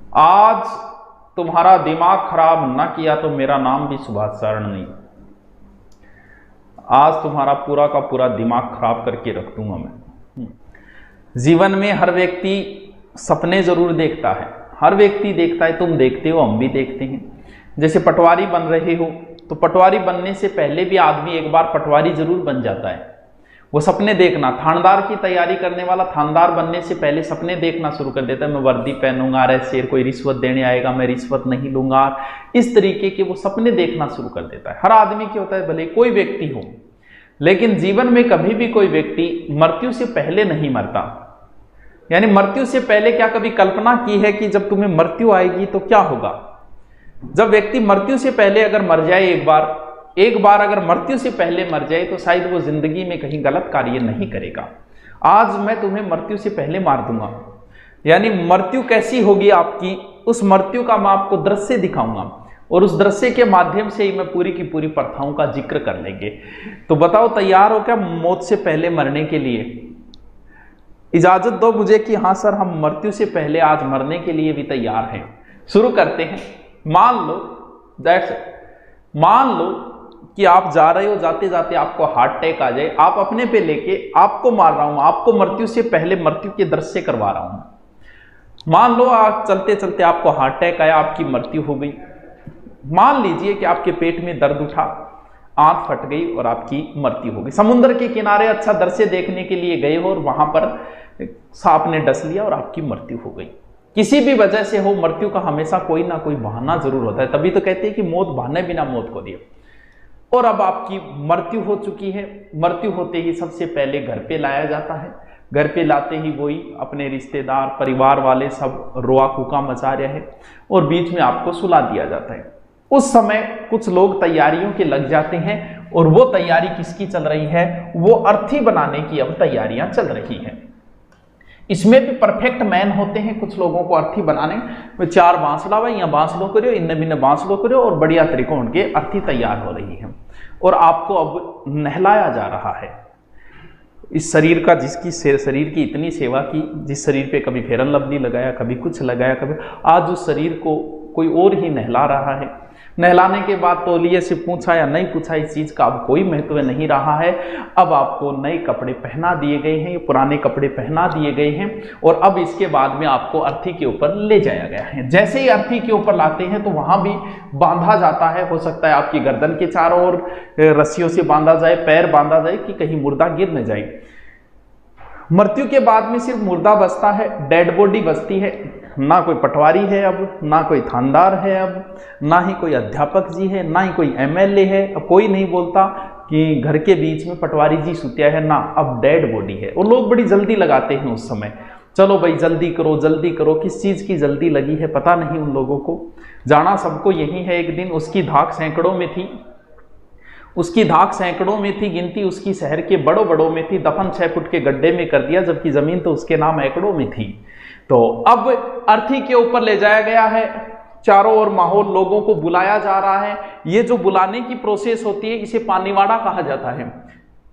आज तुम्हारा दिमाग खराब न किया तो मेरा नाम भी सुभाष शरण नहीं। आज तुम्हारा पूरा का पूरा दिमाग खराब करके रख दूंगा मैं। जीवन में हर व्यक्ति सपने जरूर देखता है, हर व्यक्ति देखता है, तुम देखते हो, हम भी देखते हैं। जैसे पटवारी बन रहे हो तो पटवारी बनने से पहले भी आदमी एक बार पटवारी जरूर बन जाता है। वो सपने देखना, थानेदार की तैयारी करने वाला थानेदार बनने से पहले सपने देखना शुरू कर देता है। मैं वर्दी पहनूंगा, शेर कोई रिश्वत देने आएगा, मैं रिश्वत नहीं लूंगा। इस तरीके के वो सपने देखना शुरू कर देता है। हर आदमी की होता है, भले कोई व्यक्ति हो, लेकिन जीवन में कभी भी कोई व्यक्ति मृत्यु से पहले नहीं मरता। यानी मृत्यु से पहले क्या कभी कल्पना की है कि जब तुम्हें मृत्यु आएगी तो क्या होगा? जब व्यक्ति मृत्यु से पहले अगर मर जाए, एक बार अगर मृत्यु से पहले मर जाए तो शायद वो जिंदगी में कहीं गलत कार्य नहीं करेगा। आज मैं तुम्हें मृत्यु से पहले मार दूंगा, यानी मृत्यु कैसी होगी आपकी, उस मृत्यु का मैं आपको दृश्य दिखाऊंगा और उस दृश्य के माध्यम से ही मैं पूरी की पूरी प्रथाओं का जिक्र कर लेंगे। तो बताओ, तैयार हो क्या मौत से पहले मरने के लिए? इजाजत दो मुझे कि हाँ सर, हम मृत्यु से पहले आज मरने के लिए भी तैयार हैं। शुरू करते हैं। मान लो कि आप जा रहे हो, जाते जाते आपको हार्ट अटैक आ जाए, आप अपने पे लेके आपको मार रहा हूं, आपको मृत्यु से पहले मृत्यु के दृश्य करवा रहा हूं। मान लो आप चलते चलते आपको हार्ट अटैक आया, आपकी मृत्यु हो गई। मान लीजिए कि आपके पेट में दर्द उठा, आंत फट गई और आपकी मृत्यु हो गई। समुद्र के किनारे अच्छा दृश्य देखने के लिए गए हो और वहां पर सांप ने डस लिया और आपकी मृत्यु हो गई। किसी भी वजह से हो, मृत्यु का हमेशा कोई ना कोई बहाना जरूर होता है। तभी तो कहते हैं कि मौत बहाने बिना मौत को दिए। और अब आपकी मृत्यु हो चुकी है। मृत्यु होते ही सबसे पहले घर पे लाया जाता है। घर पे लाते ही वही अपने रिश्तेदार, परिवार वाले सब रोआ कूका मचा रहे हैं और बीच में आपको सुला दिया जाता है। उस समय कुछ लोग तैयारियों के लग जाते हैं और वो तैयारी किसकी चल रही है? वो अर्थी बनाने की अब तैयारियां चल रही हैं। इसमें भी परफेक्ट मैन होते हैं कुछ लोगों को अर्थी बनाने में। 4 बांस लावा, यहाँ बांस लो करो, इनने बिन्ने बांस लो करो और बढ़िया त्रिकोण के अर्थी तैयार हो रही है और आपको अब नहलाया जा रहा है। इस शरीर का, जिसकी शरीर की इतनी सेवा की, जिस शरीर पे कभी फेरन लवली लगाया, कभी कुछ लगाया, कभी, आज उस शरीर को कोई और ही नहला रहा है। नहलाने के बाद तौलिए से पूछा या नहीं पूछा, इस चीज का अब कोई महत्व नहीं रहा है। अब आपको नए कपड़े पहना दिए गए हैं, पुराने कपड़े पहना दिए गए हैं और अब इसके बाद में आपको अर्थी के ऊपर ले जाया गया है। जैसे ही अर्थी के ऊपर लाते हैं तो वहां भी बांधा जाता है। हो सकता है आपकी गर्दन के चारों ओर रस्सियों से बांधा जाए, पैर बांधा जाए कि कहीं मुर्दा गिर न जाए। मृत्यु के बाद में सिर्फ मुर्दा बचता है, डेड बॉडी बचती है। ना कोई पटवारी है अब, ना कोई थानेदार है अब, ना ही कोई अध्यापक जी है, ना ही कोई एमएलए है। अब कोई नहीं बोलता कि घर के बीच में पटवारी जी सुतिया है, ना, अब डेड बॉडी है। और लोग बड़ी जल्दी लगाते हैं उस समय, चलो भाई जल्दी करो जल्दी करो। किस चीज की जल्दी लगी है पता नहीं उन लोगों को। जाना सबको यही है। एक दिन उसकी धाक सैकड़ों में थी, उसकी धाक सैकड़ों में थी, गिनती उसकी शहर के बड़ों बड़ों में थी। दफन 6 फुट के गड्ढे में कर दिया, जबकि जमीन तो उसके नाम एकड़ों में थी। तो अब अर्थी के ऊपर ले जाया गया है। चारों ओर माहौल, लोगों को बुलाया जा रहा है। ये जो बुलाने की प्रोसेस होती है, इसे पानीवाड़ा कहा जाता है।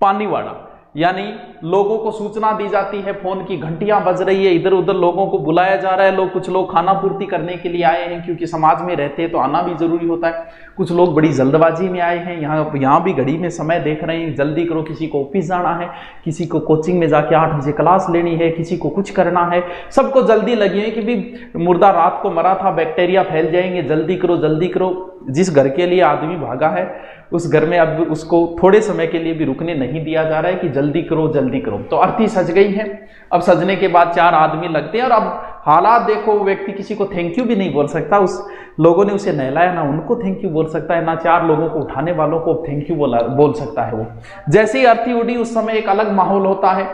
पानीवाड़ा यानी लोगों को सूचना दी जाती है, फोन की घंटियां बज रही है, इधर उधर लोगों को बुलाया जा रहा है। कुछ लोग खाना पूर्ति करने के लिए आए हैं, क्योंकि समाज में रहते हैं तो आना भी जरूरी होता है। कुछ लोग बड़ी जल्दबाजी में आए हैं, यहाँ भी घड़ी में समय देख रहे हैं, जल्दी करो। किसी को ऑफिस जाना है, किसी को कोचिंग में जाके 8 बजे क्लास लेनी है, किसी को कुछ करना है। सबको जल्दी लगी है कि भी मुर्दा रात को मरा था, बैक्टीरिया फैल जाएंगे, जल्दी करो जल्दी करो। जिस घर के लिए आदमी भागा है उस घर में अब उसको थोड़े समय के लिए भी रुकने नहीं दिया जा रहा है कि जल्दी करो जल्दी करो। तो अर्थी सज गई है। अब सजने के बाद 4 आदमी लगते हैं और अब हालात देखो, व्यक्ति किसी को थैंक यू भी नहीं बोल सकता। उस लोगों ने उसे नहलाया, ना उनको थैंक यू बोल सकता है, ना 4 लोगों को उठाने वालों को थैंक यू बोल सकता है वो। जैसे ही अर्थी उड़ी उस समय एक अलग माहौल होता है।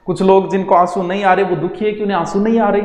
कुछ लोग जिनको आंसू नहीं आ रहे वो दुखी है कि उन्हें आंसू नहीं आ रहे,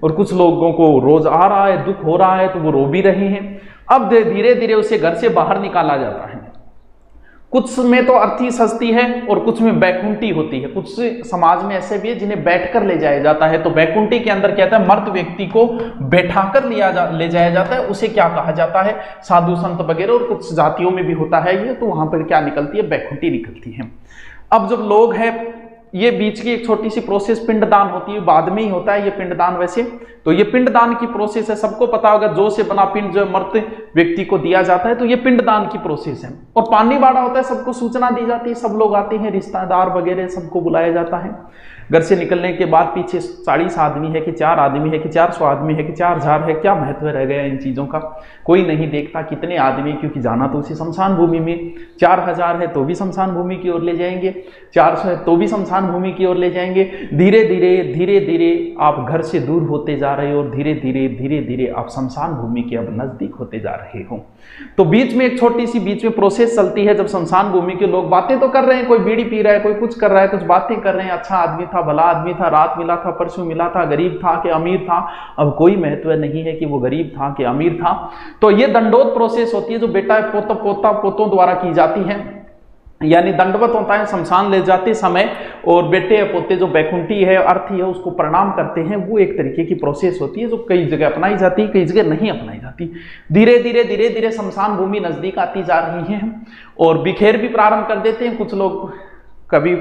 और कुछ लोगों को रोज आ रहा है, दुख हो रहा है तो वो रो भी रहे हैं। अब धीरे धीरे उसे घर से बाहर निकाला जाता है। कुछ में तो अर्थी सजती है और कुछ में बैकुंठी होती है। कुछ समाज में ऐसे भी है जिन्हें बैठकर ले जाया जाता है। तो बैकुंठी के अंदर क्या होता है, मर्द व्यक्ति को बैठाकर ले जाया जाता है। उसे क्या कहा जाता है, साधु संत वगैरह, और कुछ जातियों में भी होता है ये। तो वहां पर क्या निकलती है, बैकुंठी निकलती है। अब जब लोग हैं ये बीच की एक छोटी सी प्रोसेस पिंडदान होती है, बाद में ही होता है ये पिंडदान वैसे। तो ये पिंडदान की प्रोसेस है, सबको पता होगा, जौ से बना पिंड जो मृत व्यक्ति को दिया जाता है, तो ये पिंडदान की प्रोसेस है। और पानी बाड़ा होता है, सबको सूचना दी जाती है, सब लोग आते हैं, रिश्तेदार वगैरह सबको बुलाया जाता है। घर से निकलने के बाद पीछे 40 आदमी है कि 4 आदमी है कि 400 आदमी है कि 4000 है, क्या महत्व रह गया इन चीज़ों का, कोई नहीं देखता कितने आदमी, क्योंकि जाना तो उसी शमशान भूमि में। 4000 है तो भी शमशान भूमि की ओर ले जाएंगे, 400 है तो भी शमशान भूमि की ओर ले जाएंगे। धीरे धीरे आप घर से दूर होते जा रहे हो और धीरे धीरे आप शमशान भूमि के अब नजदीक होते जा रहे हो। तो बीच में एक छोटी सी बीच में प्रोसेस चलती है, जब शमशान भूमि के लोग बातें तो कर रहे हैं, कोई बीड़ी पी रहा है, कोई कुछ कर रहा है, कुछ बातें कर रहे हैं, अच्छा आदमी था, भला आदमी था, रात मिला था, परसों मिला था, गरीब था कि अमीर था, अब कोई महत्व नहीं है कि वो गरीब था कि अमीर था। तो ये दंडोत प्रोसेस होती है जो बेटा पोतों द्वारा की जाती है, यानी दंडवत होता है शमशान ले जाते समय, और बेटे या पोते जो बैकुंठी है, अर्थी है, उसको प्रणाम करते हैं। वो एक तरीके की प्रोसेस होती है जो कई जगह अपनाई जाती है, कई जगह नहीं अपनाई जाती। धीरे धीरे शमशान भूमि नजदीक आती जा रही है और बिखेर भी प्रारंभ कर देते हैं। कुछ लोग कभी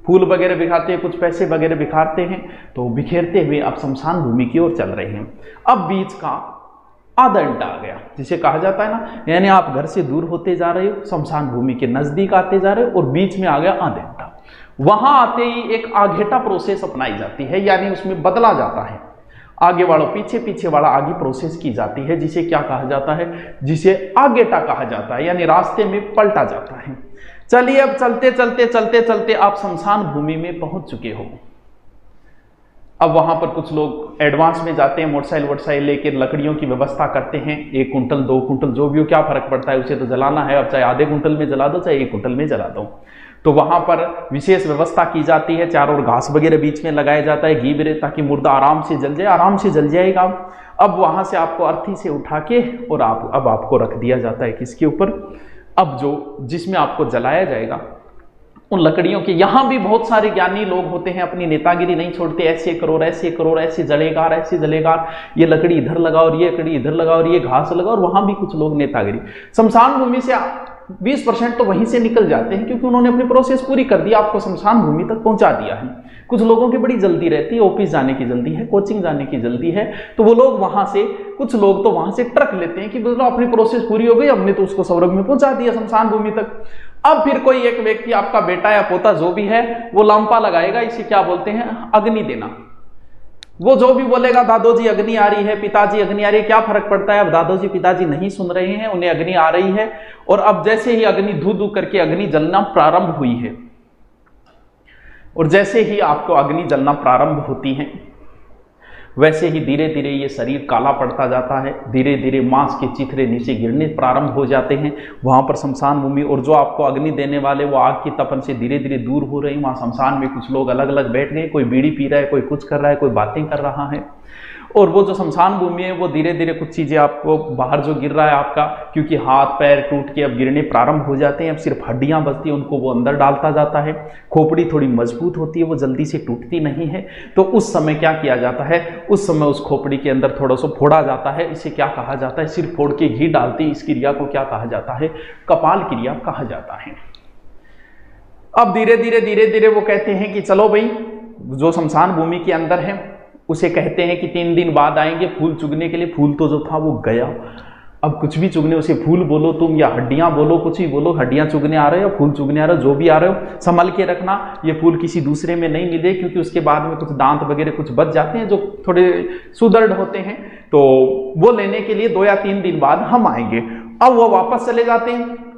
फूल वगैरह बिखारते हैं, कुछ पैसे वगैरह बिखारते हैं, तो बिखेरते हुए आप शमशान भूमि की ओर चल रहे हैं। अब बीच का आधा घंटा आ गया, जिसे कहा जाता है ना, यानी आप घर से दूर होते जा रहे हो, शमशान भूमि के नजदीक आते जा रहे हो और बीच में आ गया आधा घंटा। वहां आते ही एक आगेटा प्रोसेस अपनाई जाती है, यानी उसमें बदला जाता है, आगे वालों पीछे, पीछे वाला आगे प्रोसेस की जाती है, जिसे क्या कहा जाता है, जिसे आगेटा कहा जाता है, यानी रास्ते में पलटा जाता है। चलिए अब चलते आप शमशान भूमि में पहुंच चुके हो। अब वहां पर कुछ लोग एडवांस में जाते हैं, मोटरसाइकिल लेकर लकड़ियों की व्यवस्था करते हैं, 1 कुंटल 2 कुंटल जो भी हो, क्या फर्क पड़ता है, उसे तो जलाना है, अब चाहे आधे कुंटल में जला दो चाहे 1 कुंटल में जला दो। तो वहां पर विशेष व्यवस्था की जाती है, चारों ओर घास वगैरह बीच में लगाया जाता है, घी वगैरह, ताकि मुर्दा आराम से जल जाए, आराम से जल जाएगा। अब वहां से आपको अर्थी से उठा के और अब आपको रख दिया जाता है किसके ऊपर, अब जो जिसमें आपको जलाया जाएगा उन लकड़ियों के। यहां भी बहुत सारे ज्ञानी लोग होते हैं, अपनी नेतागिरी नहीं छोड़ते, ऐसे करो ऐसे जलेगा, ये लकड़ी इधर लगाओ और ये लकड़ी इधर लगाओ और ये घास लगाओ, और वहां भी कुछ लोग नेतागिरी। शमशान भूमि से 20% तो वहीं से निकल जाते हैं, क्योंकि उन्होंने अपनी प्रोसेस पूरी कर दी, आपको शमशान भूमि तक पहुंचा दिया है। कुछ लोगों की बड़ी जल्दी रहती है, ऑफिस जाने की जल्दी है, कोचिंग जाने की जल्दी है, तो वो लोग वहां से, कुछ लोग तो वहां से ट्रक लेते हैं कि बोलो अपनी प्रोसेस पूरी हो गई, हमने तो उसको स्वर्ग में पहुंचा दिया, शमशान भूमि तक। अब फिर कोई एक व्यक्ति, आपका बेटा या पोता जो भी है, वो लांपा लगाएगा, इसे क्या बोलते हैं, अग्नि देना। वो जो भी बोलेगा, दादोजी अग्नि आ रही है, पिताजी अग्नि आ रही है, क्या फर्क पड़ता है, अब दादोजी पिताजी नहीं सुन रहे हैं, उन्हें अग्नि आ रही है। और अब जैसे ही अग्नि धू धू करके अग्नि जलना प्रारंभ हुई है, और जैसे ही आपको अग्नि जलना प्रारंभ होती है, वैसे ही धीरे धीरे ये शरीर काला पड़ता जाता है, धीरे धीरे मांस के चिथड़े नीचे गिरने प्रारंभ हो जाते हैं। वहां पर शमशान भूमि, और जो आपको अग्नि देने वाले वो आग की तपन से धीरे धीरे दूर हो रही। वहां शमशान में कुछ लोग अलग अलग बैठ गए, कोई बीड़ी पी रहा है, कोई कुछ कर रहा है, कोई बातें कर रहा है। और वो जो शमशान भूमि है, वो धीरे धीरे कुछ चीजें आपको बाहर जो गिर रहा है आपका, क्योंकि हाथ पैर टूट के अब गिरने प्रारंभ हो जाते हैं, अब सिर्फ हड्डियां बचती हैं, उनको वो अंदर डालता जाता है। खोपड़ी थोड़ी मजबूत होती है, वो जल्दी से टूटती नहीं है। तो उस समय क्या किया जाता है, उस समय उस खोपड़ी के अंदर थोड़ा सा फोड़ा जाता है। इसे क्या कहा जाता है, सिर्फ फोड़ के घी डालती, इस क्रिया को क्या कहा जाता है, कपाल क्रिया कहा जाता है। अब धीरे धीरे वो कहते हैं कि चलो भाई, जो शमशान भूमि के अंदर है उसे कहते हैं कि 3 दिन बाद आएंगे फूल चुगने के लिए। फूल तो जो था वो गया, अब कुछ भी चुगने, उसे फूल बोलो तुम या हड्डियां बोलो, कुछ ही बोलो, हड्डियां चुगने आ रहे हो, फूल चुगने आ रहे हो, जो भी आ रहे हो, संभल के रखना, ये फूल किसी दूसरे में नहीं मिले, क्योंकि उसके बाद में कुछ दांत वगैरह कुछ बच जाते हैं जो थोड़े सुदृढ़ होते हैं, तो वो लेने के लिए 2 या 3 दिन बाद हम आएंगे। अब वो वापस चले जाते हैं,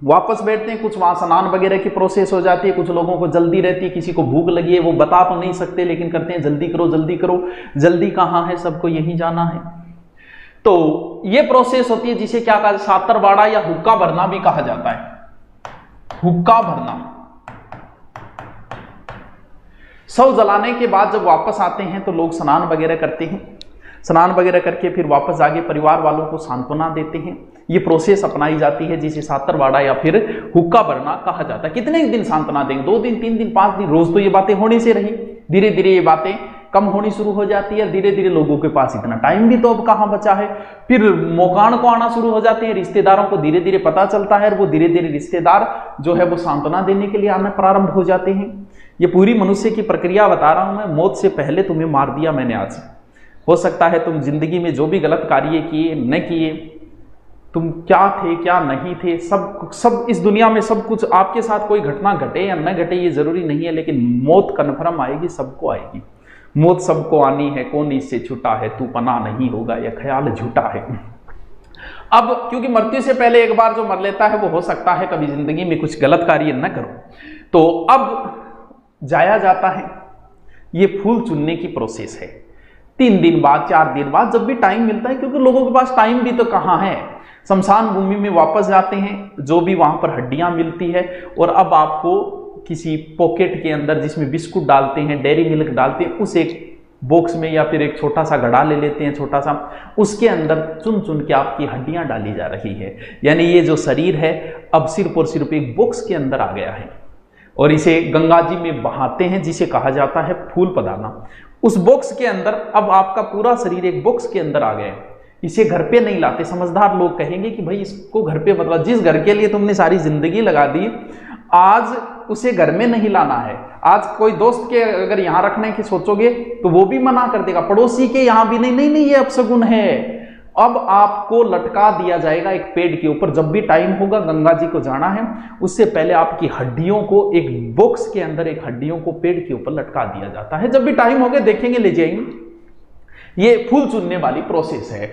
वापस बैठते हैं, कुछ वहां स्नान वगैरह की प्रोसेस हो जाती है, कुछ लोगों को जल्दी रहती है, किसी को भूख लगी है, वो बता तो नहीं सकते लेकिन करते हैं जल्दी करो जल्दी करो, जल्दी कहाँ है, सबको यहीं जाना है। तो ये प्रोसेस होती है जिसे क्या कहा, सातरवाड़ा या हुक्का भरना भी कहा जाता है। हुक्का भरना, शव जलाने के बाद जब वापस आते हैं तो लोग स्नान वगैरह करते हैं, स्नान वगैरह करके फिर वापस आगे परिवार वालों को सांत्वना देते हैं। ये प्रोसेस अपनाई जाती है जिसे सातरवाड़ा या फिर हुक्का भरना कहा जाता है। कितने दिन सांत्वना देंगे, 2 दिन 3 दिन 5 दिन, रोज तो ये बातें होने से रही, धीरे धीरे ये बातें कम होनी शुरू हो जाती है। धीरे धीरे लोगों के पास इतना टाइम भी तो अब कहां बचा है, फिर मौकान को आना शुरू हो जाते हैं, रिश्तेदारों को धीरे धीरे पता चलता है और वो धीरे धीरे रिश्तेदार जो है वो सांत्वना देने के लिए आना प्रारंभ हो जाते हैं। ये पूरी मनुष्य की प्रक्रिया बता रहा हूं मैं। मौत से पहले तुम्हें मार दिया मैंने आज। हो सकता है तुम जिंदगी में जो भी गलत कार्य किए न किए, तुम क्या थे क्या नहीं थे, सब इस दुनिया में सब कुछ आपके साथ कोई घटना घटे या न घटे ये जरूरी नहीं है, लेकिन मौत कन्फर्म आएगी, सबको आएगी। मौत सबको आनी है, कौन इससे छूटा है, तू पना नहीं होगा, यह ख्याल झूठा है। अब क्योंकि मृत्यु से पहले एक बार जो मर लेता है वो हो सकता है कभी जिंदगी में कुछ गलत कार्य न करो, तो अब जाया जाता है। ये फूल चुनने की प्रोसेस है। 3 दिन बाद 4 दिन बाद जब भी टाइम मिलता है, क्योंकि लोगों के पास टाइम भी तो कहाँ है, शमशान भूमि में वापस जाते हैं, जो भी वहां पर हड्डियां मिलती है, और अब आपको किसी पॉकेट के अंदर जिसमें बिस्कुट डालते हैं, डेयरी मिल्क डालते हैं, उस एक बॉक्स में या फिर एक छोटा सा घड़ा ले लेते हैं छोटा सा, उसके अंदर चुन चुन के आपकी हड्डियां डाली जा रही है। यानी ये जो शरीर है अब सिर्फ और सिर्फ एक बॉक्स के अंदर आ गया है, और इसे गंगा जी में बहाते हैं, जिसे कहा जाता है फूल पदाना। उस बॉक्स के अंदर अब आपका पूरा शरीर एक बॉक्स के अंदर आ गया है। इसे घर पे नहीं लाते। समझदार लोग कहेंगे कि भाई इसको घर पे, मतलब जिस घर के लिए तुमने सारी जिंदगी लगा दी, आज उसे घर में नहीं लाना है। आज कोई दोस्त के अगर यहां रखने की सोचोगे तो वो भी मना कर देगा, पड़ोसी के यहां भी नहीं, नहीं नहीं ये अपशगुन है। अब आपको लटका दिया जाएगा एक पेड़ के ऊपर। जब भी टाइम होगा गंगा जी को जाना है, उससे पहले आपकी हड्डियों को एक बॉक्स के अंदर, एक हड्डियों को पेड़ के ऊपर लटका दिया जाता है। जब भी टाइम होगा देखेंगे, ले जाएंगे। ये फूल चुनने वाली प्रोसेस है।